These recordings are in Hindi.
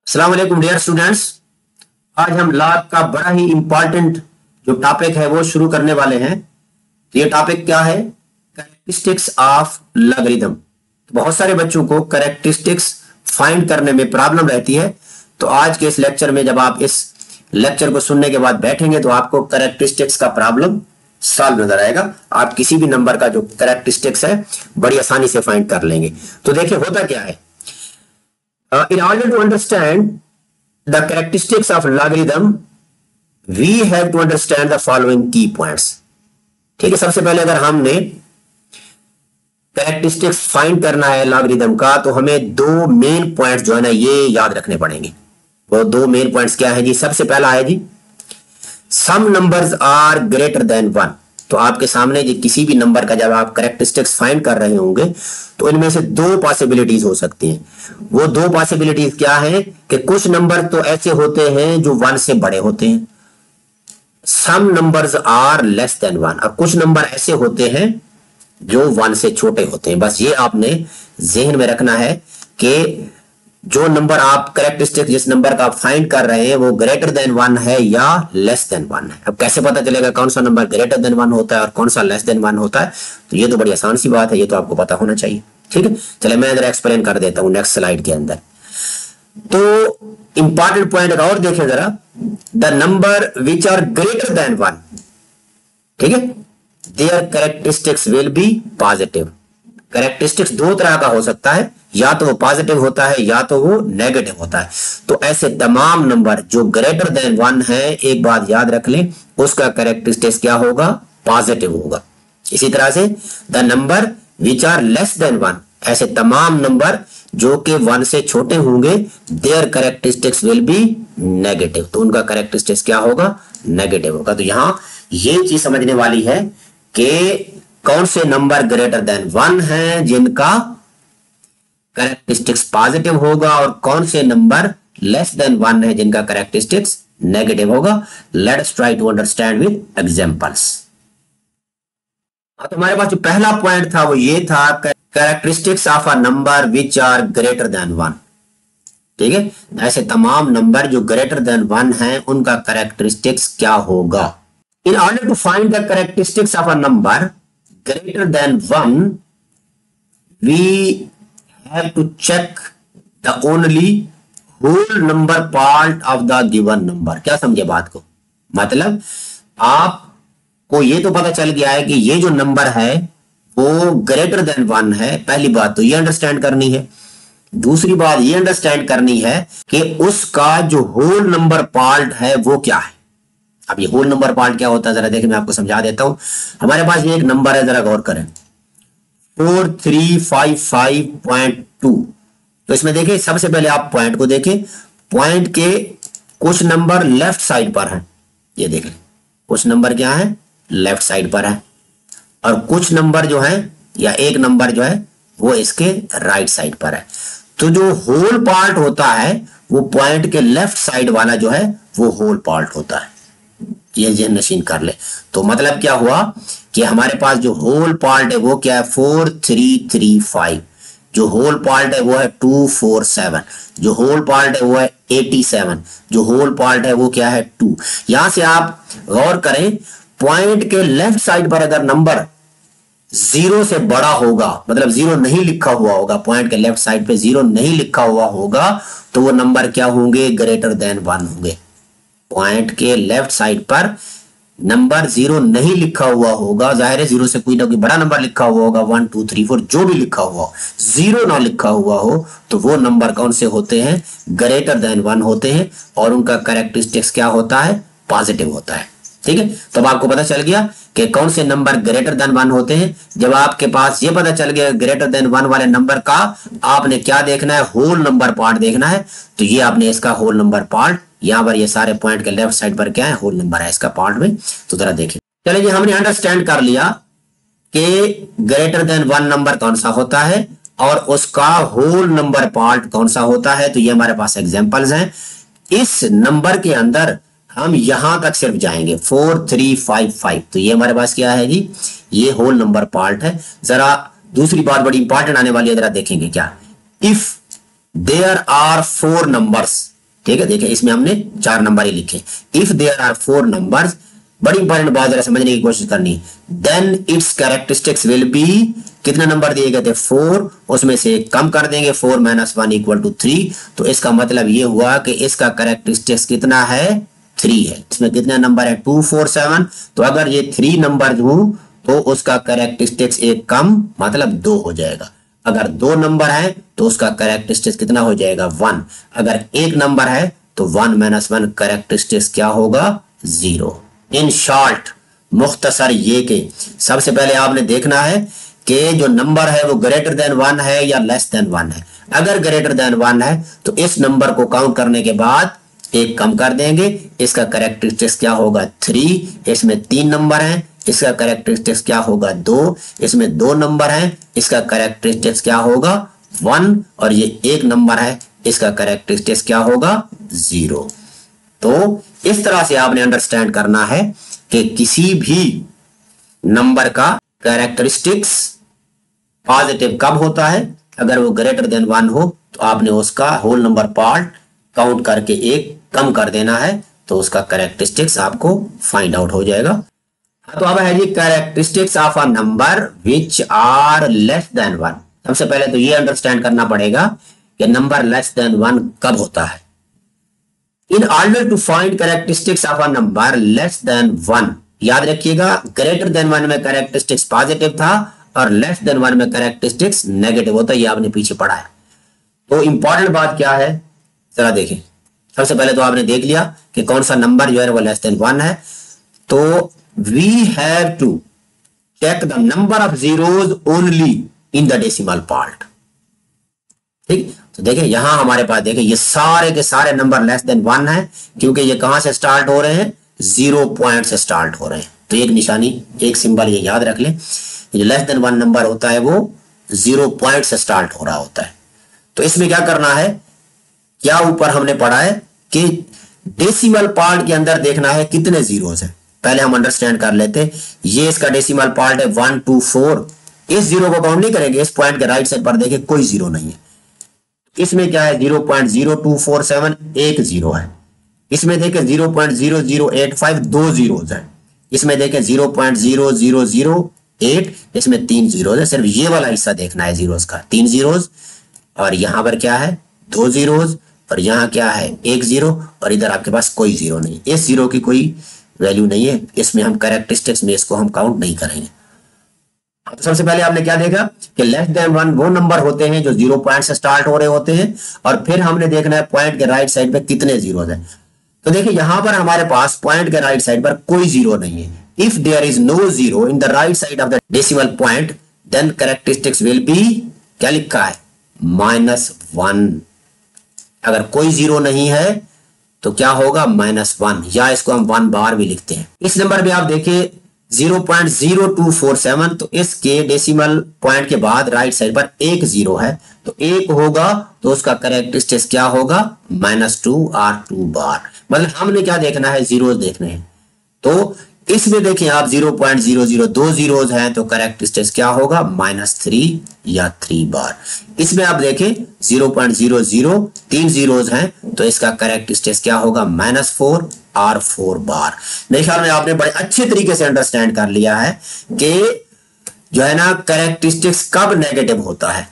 अस्सलाम वालेकुम डियर स्टूडेंट्स। आज हम लॉग का बड़ा ही इंपॉर्टेंट जो टॉपिक है वो शुरू करने वाले हैं। तो ये टॉपिक क्या है? Characteristics of logarithm. बहुत सारे बच्चों को कैरेक्टरिस्टिक्स फाइंड करने में प्रॉब्लम रहती है। तो आज के इस लेक्चर में जब आप इस लेक्चर को सुनने के बाद बैठेंगे तो आपको कैरेक्टरिस्टिक्स का प्रॉब्लम सॉल्व नजर आएगा। आप किसी भी नंबर का जो कैरेक्टरिस्टिक्स है बड़ी आसानी से फाइंड कर लेंगे। तो देखिए होता क्या है। In order to understand the characteristics of logarithm, we have to understand the following key points. ठीक है, सबसे पहले अगर हमने कैरेक्टरिस्टिक्स फाइंड करना है लॉगरिथम का तो हमें दो मेन पॉइंट्स जो है ना ये याद रखने पड़ेंगे। वो दो मेन पॉइंट्स क्या है जी? सबसे पहला है जी some numbers are greater than one. तो आपके सामने जी किसी भी नंबर का जब आप कैरेक्टरिस्टिक्स फाइंड कर रहे होंगे तो इनमें से दो पॉसिबिलिटीज हो सकती हैं। वो दो पॉसिबिलिटीज क्या है कि कुछ नंबर तो ऐसे होते हैं जो वन से बड़े होते हैं, some numbers are less than one, और कुछ नंबर ऐसे होते हैं जो वन से छोटे होते हैं। बस ये आपने जहन में रखना है कि जो नंबर आप कैरेक्टरिस्टिक जिस नंबर का आप फाइंड कर रहे हैं वो ग्रेटर देन वन है या लेस देन वन है। अब कैसे पता चलेगा कौन सा नंबर ग्रेटर देन वन होता है और कौन सा लेस देन वन होता है? तो ये तो बड़ी आसान सी बात है, ये तो आपको पता होना चाहिए। ठीक है, चले मैं जरा एक्सप्लेन कर देता हूं नेक्स्ट स्लाइड के अंदर। तो इंपॉर्टेंट पॉइंट और देखें जरा, the number which are greater than one, ठीक है, their characteristics will be positive. Characteristics दो तरह का हो सकता है, या तो वो पॉजिटिव होता है या तो वो नेगेटिव होता है। तो ऐसे तमाम नंबर जो ग्रेटर देन वन है, एक बात याद रख लें, उसका कैरेक्टरिस्टिक्स क्या होगा? पॉजिटिव होगा। इसी तरह से the number which are less than one, ऐसे तमाम नंबर जो कि वन से छोटे होंगे, their characteristics will be negative. तो उनका कैरेक्टरिस्टिक्स क्या होगा? नेगेटिव होगा। तो यहां ये चीज समझने वाली है कि कौन से नंबर ग्रेटर देन वन है जिनका कैरेक्टरिस्टिक्स पॉजिटिव होगा और कौन से नंबर लेस देन वन है जिनका कैरेक्टरिस्टिक्स नेगेटिव होगा। Let's try to understand with examples. तो हमारे पास जो पहला पॉइंट था वो ये था characteristics of a number which are greater than one. ठीक है, ऐसे तमाम नंबर जो ग्रेटर देन वन है उनका कैरेक्टरिस्टिक्स क्या होगा। In order to find the characteristics of a number greater than 1, we have to check the only whole number part of the given number। क्या समझे बात को? मतलब आपको ये तो पता चल गया है कि ये जो नंबर है वो ग्रेटर देन वन है। पहली बात तो ये अंडरस्टैंड करनी है। दूसरी बात ये अंडरस्टैंड करनी है कि उसका जो होल नंबर पार्ट है वो क्या है। अब ये होल नंबर पार्ट क्या होता है जरा देखिए, मैं आपको समझा देता हूं। हमारे पास ये एक नंबर है, जरा गौर करें, 4355.2। तो इसमें देखिए सबसे पहले आप पॉइंट को देखें। पॉइंट के कुछ नंबर लेफ्ट साइड पर हैं, ये देखें कुछ नंबर क्या है? लेफ्ट साइड पर है, और कुछ नंबर जो है या एक नंबर जो है वो इसके राइट साइड पर है। तो जो होल पार्ट होता है वो पॉइंट के लेफ्ट साइड वाला जो है वो होल पार्ट होता है। ये जहन नशीन कर ले। तो मतलब क्या हुआ कि हमारे पास जो होल पार्ट है वो क्या है? 4335। जो होल पार्ट है वो है 247। जो होल पार्ट है वो है 87। जो होल पार्ट है वो क्या है? 2। यहां से आप गौर करें, पॉइंट के लेफ्ट साइड पर अगर नंबर जीरो से बड़ा होगा, मतलब जीरो नहीं लिखा हुआ होगा, पॉइंट के लेफ्ट साइड पे जीरो नहीं लिखा हुआ होगा, तो वो नंबर क्या होंगे? ग्रेटर देन वन होंगे। पॉइंट के लेफ्ट साइड पर नंबर जीरो नहीं लिखा हुआ होगा, जाहिर है जीरो से कोई ना कोई बड़ा नंबर लिखा हुआ होगा, 1 2 3 4 जो भी लिखा हुआ हो, जीरो ना लिखा हुआ हो, तो वो नंबर कौन से होते हैं? ग्रेटर देन वन होते हैं, और उनका कैरेक्टरिस्टिक्स क्या होता है? पॉजिटिव होता है। ठीक है, तो अब आपको पता चल गया कि कौन से नंबर ग्रेटर देन वन होते हैं। जब आपके पास ये पता चल गया ग्रेटर देन वन वाले नंबर का, आपने क्या देखना है? होल नंबर पार्ट देखना है। तो ये आपने इसका होल नंबर पार्ट, यहां पर ये सारे पॉइंट के लेफ्ट साइड पर क्या है? होल नंबर है इसका पार्ट में। तो जरा देखिए, चलिए जी हमने अंडरस्टैंड कर लिया कि ग्रेटर देन वन नंबर कौन सा होता है और उसका होल नंबर पार्ट कौन सा होता है। तो ये हमारे पास एग्जांपल्स हैं। इस नंबर के अंदर हम यहां तक सिर्फ जाएंगे 4355। तो ये हमारे पास क्या है जी? ये होल नंबर पार्ट है। जरा दूसरी बात बड़ी इंपॉर्टेंट आने वाली है, जरा देखेंगे क्या। इफ देयर आर 4 नंबर्स, ठीक है, देखिए इसमें हमने 4 नंबर ही लिखे। इफ देयर आर 4 नंबर्स, बड़ी इंपॉर्टेंट बात जरा समझने की कोशिश करनी, then its characteristics will be, कितने नंबर दिए गए थे 4, उसमें से कम कर देंगे 4 - 1 = 3, तो इसका मतलब ये हुआ कि इसका कैरेक्टरिस्टिक्स कितना है 3 है। इसमें कितने नंबर है 2 4 7, तो अगर ये 3 नंबर हो तो उसका कैरेक्टरिस्टिक्स एक कम मतलब 2 हो जाएगा। अगर 2 नंबर है तो उसका कैरेक्टरिस्टिक्स कितना हो जाएगा 1। अगर 1 नंबर है तो 1 - 1 कैरेक्टरिस्टिक्स क्या होगा 0। इन शॉर्ट, मुख्तसर ये कि सबसे पहले आपने देखना है कि जो नंबर है वो ग्रेटर देन 1 है या लेस देन 1 है। अगर ग्रेटर देन 1 है तो इस नंबर को काउंट करने के बाद एक कम कर देंगे, इसका कैरेक्टरिस्टिक्स क्या होगा 3। इसमें 3 नंबर हैं, इसका कैरेक्टरिस्टिक्स क्या होगा 2। इसमें 2 नंबर हैं, इसका कैरेक्टरिस्टिक्स क्या होगा 1, और ये 1 नंबर है, इसका कैरेक्टरिस्टिक्स क्या होगा 0। तो इस तरह से आपने अंडरस्टैंड करना है कि किसी भी नंबर का कैरेक्टरिस्टिक्स पॉजिटिव कब होता है, अगर वो ग्रेटर देन 1 हो तो आपने उसका होल नंबर पार्ट काउंट करके एक कम कर देना है, तो उसका कैरेक्टरिस्टिक्स आपको फाइंड आउट हो जाएगा। तो अब है जी characteristics of a number which are less than 1। सबसे पहले तो ये अंडरस्टैंड करना पड़ेगा कि नंबर लेस देन 1 कब होता है। In order to find characteristics of a number less than 1, याद रखिएगा ग्रेटर देन 1 में कैरेक्टरिस्टिक्स पॉजिटिव था और लेस देन 1 में कैरेक्टरिस्टिक्स नेगेटिव होता है, ये आपने पीछे पढ़ा है। तो इंपॉर्टेंट बात क्या है जरा देखें। सबसे पहले तो आपने देख लिया कि कौन सा नंबर जो है वो लेस देन 1 है, तो we have to check the number of zeros only in the decimal part. ठीक, तो देखिए यहां हमारे पास देखिए ये सारे के सारे नंबर लेस देन 1 है, क्योंकि ये कहां से स्टार्ट हो रहे हैं 0 पॉइंट से स्टार्ट हो रहे हैं। तो एक निशानी, एक सिंबल ये याद रख लें, जो लेस देन 1 नंबर होता है वो 0 पॉइंट से स्टार्ट हो रहा होता है। तो इसमें क्या करना है, क्या ऊपर हमने पढ़ा है कि डेसिमल पार्ट के अंदर देखना है कितने जीरोस हैं। पहले हम अंडरस्टैंड कर लेते, ये इसका डेसिमल पार्ट है 1 2 4, इस जीरो को काउंट नहीं करेंगे, इस पॉइंट के राइट साइड पर देखिए कोई जीरो नहीं है। इसमें क्या है 0.0247, एक जीरो है। इसमें देखें 0.0085, 2 जीरोस हैं। इसमें देखें 0.0008, इसमें 3 जीरोस है। सिर्फ ये वाला हिस्सा देखना है जीरोस का, 3 जीरोस, और यहां पर क्या है 2 जीरोस, और यहां क्या है 1 जीरो, और इधर आपके पास कोई जीरो नहीं। इस जीरो की कोई वैल्यू नहीं है, इसमें हम कैरेक्टरिस्टिक्स में इसको हम काउंट नहीं करेंगे। तो सबसे पहले आपने क्या देखा कि लेस देन 1 वो नंबर होते हैं जो 0 पॉइंट से स्टार्ट हो रहे होते हैं, और फिर हमने देखना है पॉइंट के राइट साइड पे कितने जीरो हैं। तो देखिए यहां पर हमारे पास पॉइंट के राइट साइड पर कोई जीरो नहीं है। If there is no zero in the right side of the decimal point then characteristics will be, क्या लिखा है -1। अगर कोई जीरो नहीं है तो क्या होगा -1, या इसको हम 1 बार भी लिखते हैं। इस नंबर में आप देखिए 0.0247, तो इसके डेसिमल पॉइंट के बाद राइट साइड पर एक जीरो है, तो एक होगा तो उसका कैरेक्टरिस्टिक्स क्या होगा -2 और 2 बार। मतलब हमने क्या देखना है जीरोस देखने हैं। तो इसमें देखें आप 0.00, 2 जीरोस हैं, तो कैरेक्टरिस्टिक्स क्या होगा -3 या 3 बार। इसमें आप देखें 0.00, 3 जीरोस हैं, तो इसका कैरेक्टरिस्टिक्स क्या होगा -4 और 4 बार। मेरे ख्याल में आपने बड़े अच्छे तरीके से अंडरस्टैंड कर लिया है कि जो है ना कैरेक्टरिस्टिक्स कब नेगेटिव होता है।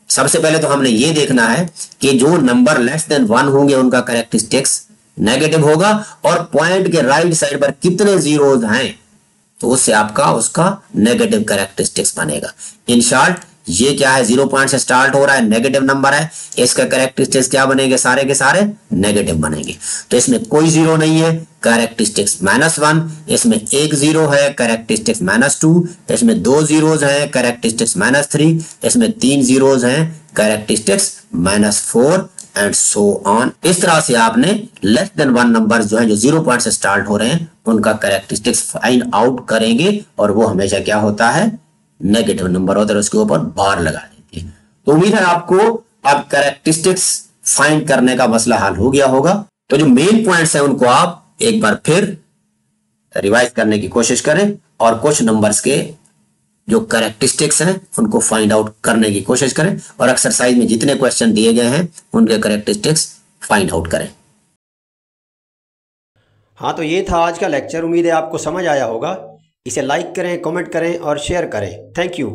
सबसे पहले तो हमने ये देखना है कि जो नंबर लेस देन 1 होंगे उनका कैरेक्टरिस्टिक्स नेगेटिव होगा, और पॉइंट के राइट साइड पर कितने जीरोस हैं तो उससे आपका उसका नेगेटिव कैरेक्टरिस्टिक्स बनेगा। इन शॉर्ट ये क्या है 0 पॉइंट से स्टार्ट हो रहा है, नेगेटिव नंबर है, इसका कैरेक्टरिस्टिक्स क्या बनेंगे सारे के सारे नेगेटिव बनेंगे। तो इसमें कोई जीरो नहीं है, कैरेक्टरिस्टिक्स -1, इसमें एक जीरो है, कैरेक्टरिस्टिक्स -2, इसमें 2 जीरोस हैं, कैरेक्टरिस्टिक्स -3, इसमें 3 जीरोस हैं, कैरेक्टरिस्टिक्स -4 एंड सो ऑन। इस तरह से आपने लेस देन 1 नंबर जो है जो 0 पॉइंट से स्टार्ट हो रहे हैं उनका कैरेक्टरिस्टिक्स फाइंड आउट करेंगे, और वो हमेशा क्या होता है नेगेटिव नंबर होता है, उसके ऊपर बार लगा देते हैं। तो उम्मीद है आपको अब कैरेक्टरिस्टिक्स फाइंड करने का मसला हल हो गया होगा। तो जो मेन पॉइंट्स हैं उनको आप एक बार फिर रिवाइज करने की कोशिश करें, और कुछ नंबर्स के जो कैरेक्टरिस्टिक्स हैं उनको फाइंड आउट करने की कोशिश करें, और एक्सरसाइज में जितने क्वेश्चन दिए गए हैं उनके कैरेक्टरिस्टिक्स फाइंड आउट करें। हाँ, तो ये था आज का लेक्चर। उम्मीद है आपको समझ आया होगा। इसे लाइक करें, कमेंट करें और शेयर करें। Thank you.